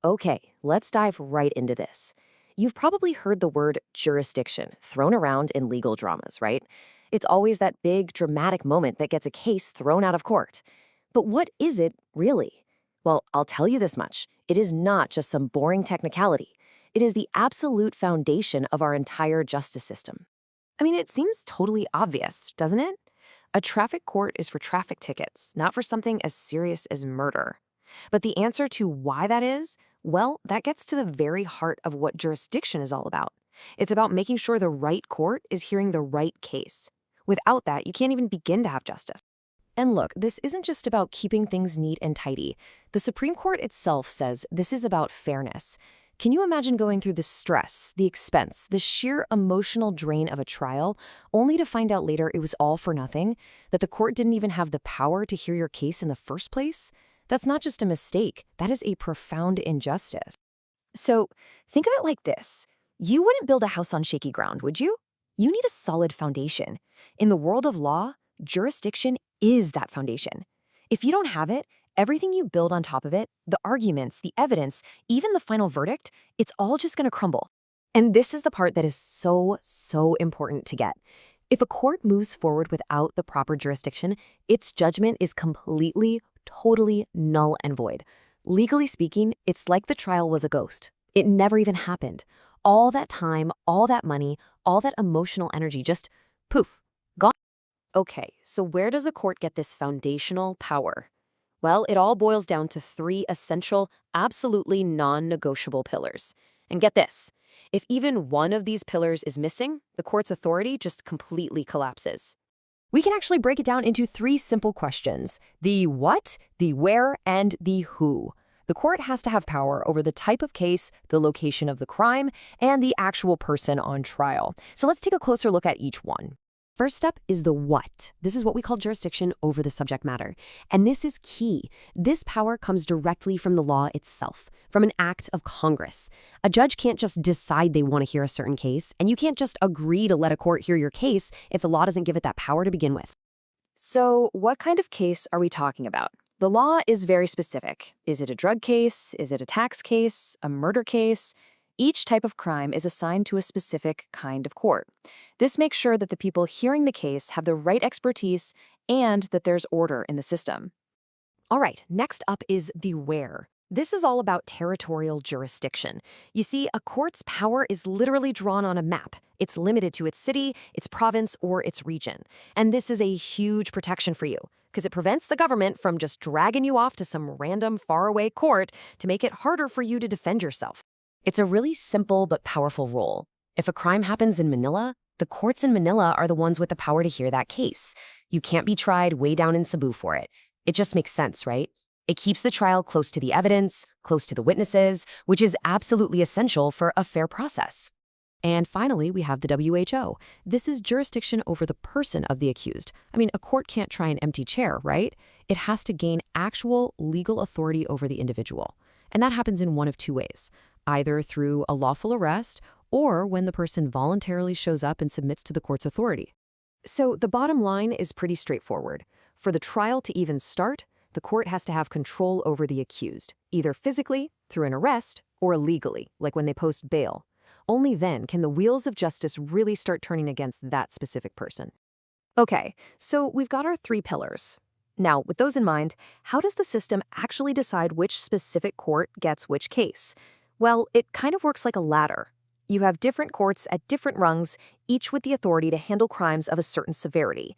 Okay, let's dive right into this. You've probably heard the word jurisdiction thrown around in legal dramas, right? It's always that big, dramatic moment that gets a case thrown out of court. But what is it really? Well, I'll tell you this much. It is not just some boring technicality. It is the absolute foundation of our entire justice system. I mean, it seems totally obvious, doesn't it? A traffic court is for traffic tickets, not for something as serious as murder. But the answer to why that is, well, that gets to the very heart of what jurisdiction is all about. It's about making sure the right court is hearing the right case. Without that, you can't even begin to have justice. And look, this isn't just about keeping things neat and tidy. The Supreme Court itself says this is about fairness. Can you imagine going through the stress, the expense, the sheer emotional drain of a trial, only to find out later it was all for nothing? That the court didn't even have the power to hear your case in the first place? That's not just a mistake, that is a profound injustice. So think of it like this. You wouldn't build a house on shaky ground, would you? You need a solid foundation. In the world of law, jurisdiction is that foundation. If you don't have it, everything you build on top of it, the arguments, the evidence, even the final verdict, it's all just going to crumble. And this is the part that is so important to get. If a court moves forward without the proper jurisdiction, its judgment is completely, totally null and void. Legally speaking, it's like the trial was a ghost. It never even happened. All that time, all that money, all that emotional energy just poof, gone. Okay, so where does a court get this foundational power? Well, it all boils down to three essential, absolutely non-negotiable pillars. And get this, if even one of these pillars is missing, the court's authority just completely collapses. We can actually break it down into three simple questions: the what, the where, and the who. The court has to have power over the type of case, the location of the crime, and the actual person on trial. So let's take a closer look at each one. First step is the what. This is what we call jurisdiction over the subject matter. And this is key. This power comes directly from the law itself, from an act of Congress. A judge can't just decide they want to hear a certain case, and you can't just agree to let a court hear your case if the law doesn't give it that power to begin with. So what kind of case are we talking about? The law is very specific. Is it a drug case? Is it a tax case? A murder case? Each type of crime is assigned to a specific kind of court. This makes sure that the people hearing the case have the right expertise and that there's order in the system. All right, next up is the where. This is all about territorial jurisdiction. You see, a court's power is literally drawn on a map. It's limited to its city, its province, or its region. And this is a huge protection for you, because it prevents the government from just dragging you off to some random faraway court to make it harder for you to defend yourself. It's a really simple but powerful rule. If a crime happens in Manila, the courts in Manila are the ones with the power to hear that case. You can't be tried way down in Cebu for it. It just makes sense, right? It keeps the trial close to the evidence, close to the witnesses, which is absolutely essential for a fair process. And finally, we have the WHO. This is jurisdiction over the person of the accused. I mean, a court can't try an empty chair, right? It has to gain actual legal authority over the individual. And that happens in one of two ways: either through a lawful arrest or when the person voluntarily shows up and submits to the court's authority. So the bottom line is pretty straightforward. For the trial to even start, the court has to have control over the accused, either physically, through an arrest, or legally, like when they post bail. Only then can the wheels of justice really start turning against that specific person. Okay, so we've got our three pillars. Now, with those in mind, how does the system actually decide which specific court gets which case? Well, it kind of works like a ladder. You have different courts at different rungs, each with the authority to handle crimes of a certain severity.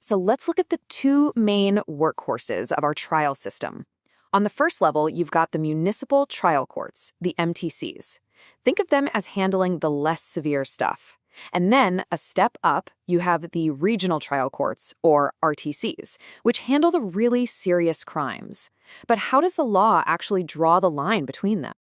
So let's look at the two main workhorses of our trial system. On the first level, you've got the municipal trial courts, the MTCs. Think of them as handling the less severe stuff. And then, a step up, you have the regional trial courts, or RTCs, which handle the really serious crimes. But how does the law actually draw the line between them?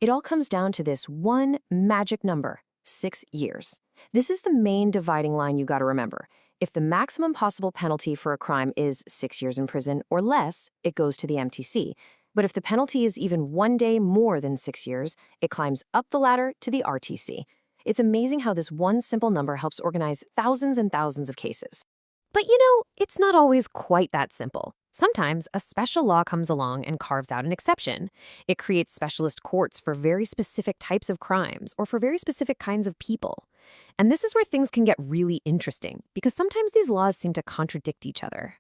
It all comes down to this one magic number: 6 years. This is the main dividing line you got to remember. If the maximum possible penalty for a crime is 6 years in prison or less, it goes to the MTC. But if the penalty is even 1 day more than 6 years, it climbs up the ladder to the RTC. It's amazing how this one simple number helps organize thousands and thousands of cases. But it's not always quite that simple. Sometimes a special law comes along and carves out an exception. It creates specialist courts for very specific types of crimes or for very specific kinds of people. And this is where things can get really interesting because sometimes these laws seem to contradict each other.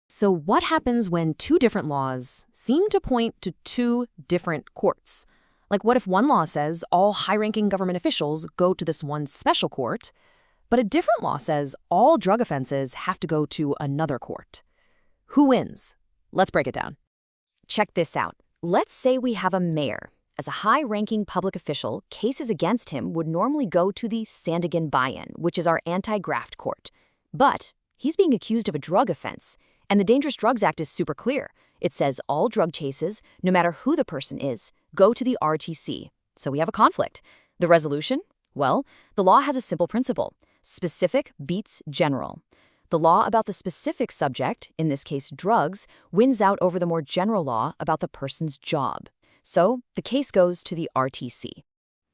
So, what happens when two different laws seem to point to two different courts? Like, what if one law says all high ranking government officials go to this one special court, but a different law says all drug offenses have to go to another court? Who wins? Let's break it down. Check this out. Let's say we have a mayor. As a high-ranking public official, cases against him would normally go to the Sandigan buy-in, which is our anti-graft court. But he's being accused of a drug offense, and the Dangerous Drugs Act is super clear. It says all drug chases, no matter who the person is, go to the RTC. So we have a conflict. The resolution? Well, the law has a simple principle. Specific beats general. The law about the specific subject, in this case drugs, wins out over the more general law about the person's job. So the case goes to the RTC.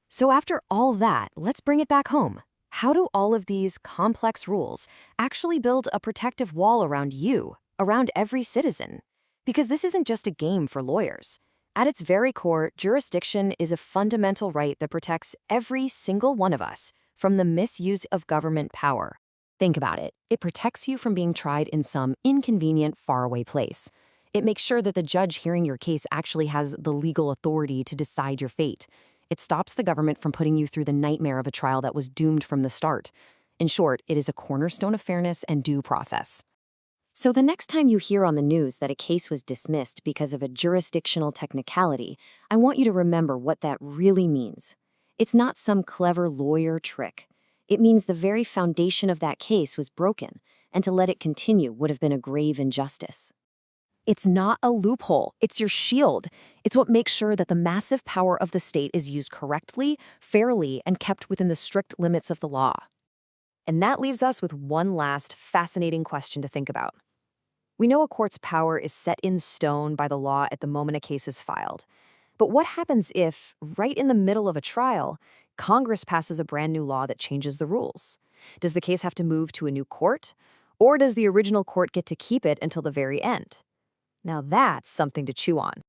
So after all that, let's bring it back home. How do all of these complex rules actually build a protective wall around you, around every citizen? Because this isn't just a game for lawyers. At its very core, jurisdiction is a fundamental right that protects every single one of us from the misuse of government power. Think about it. It protects you from being tried in some inconvenient, faraway place. It makes sure that the judge hearing your case actually has the legal authority to decide your fate. It stops the government from putting you through the nightmare of a trial that was doomed from the start. In short, it is a cornerstone of fairness and due process. So the next time you hear on the news that a case was dismissed because of a jurisdictional technicality, I want you to remember what that really means. It's not some clever lawyer trick. It means the very foundation of that case was broken, and to let it continue would have been a grave injustice. It's not a loophole, it's your shield. It's what makes sure that the massive power of the state is used correctly, fairly, and kept within the strict limits of the law. And that leaves us with one last fascinating question to think about. We know a court's power is set in stone by the law at the moment a case is filed. But what happens if, right in the middle of a trial, Congress passes a brand new law that changes the rules? Does the case have to move to a new court? Or does the original court get to keep it until the very end? Now that's something to chew on.